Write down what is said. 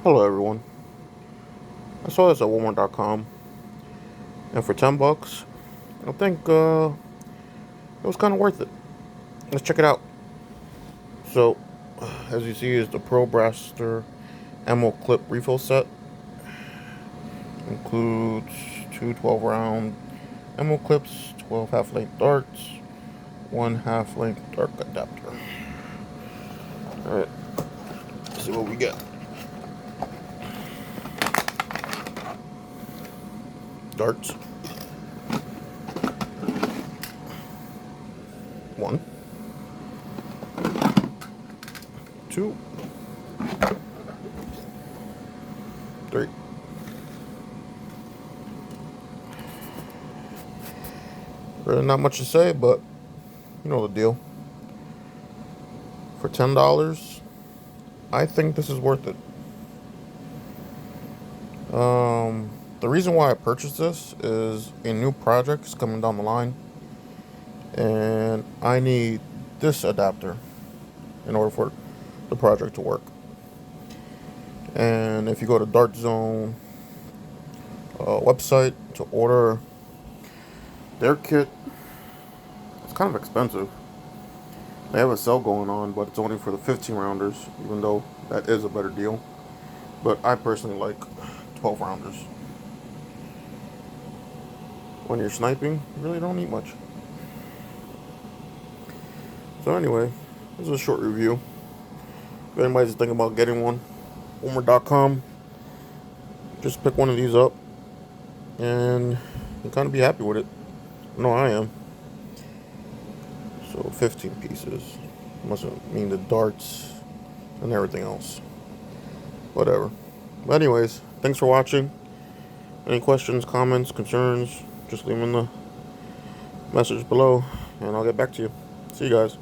Hello everyone. I saw this at Walmart.com, and for $10, I think it was kind of worth it. Let's check it out. So, as you see, is the Pro Blaster ammo clip refill set. Includes two 12-round ammo clips, 12 half-length darts, one half-length dart adapter. All right, let's see what we get. Darts. One, two, three. Really not much to say, but you know the deal. For $10, I think this is worth it. The reason why I purchased this is a new project is coming down the line, and I need this adapter in order for the project to work. And if you go to Dart Zone website to order their kit, it's kind of expensive. They have a sale going on, but it's only for the 15 rounders, even though that is a better deal. But I personally like 12 rounders. When you're sniping, you really don't need much. So anyway, this is a short review. If anybody's thinking about getting one, Walmart.com, just pick one of these up and you kind of be happy with it. No, I am. So 15 pieces. Mustn't mean the darts and everything else. Whatever. But anyways, thanks for watching. Any questions, comments, concerns, just leave them in the message below and I'll get back to you. See you guys.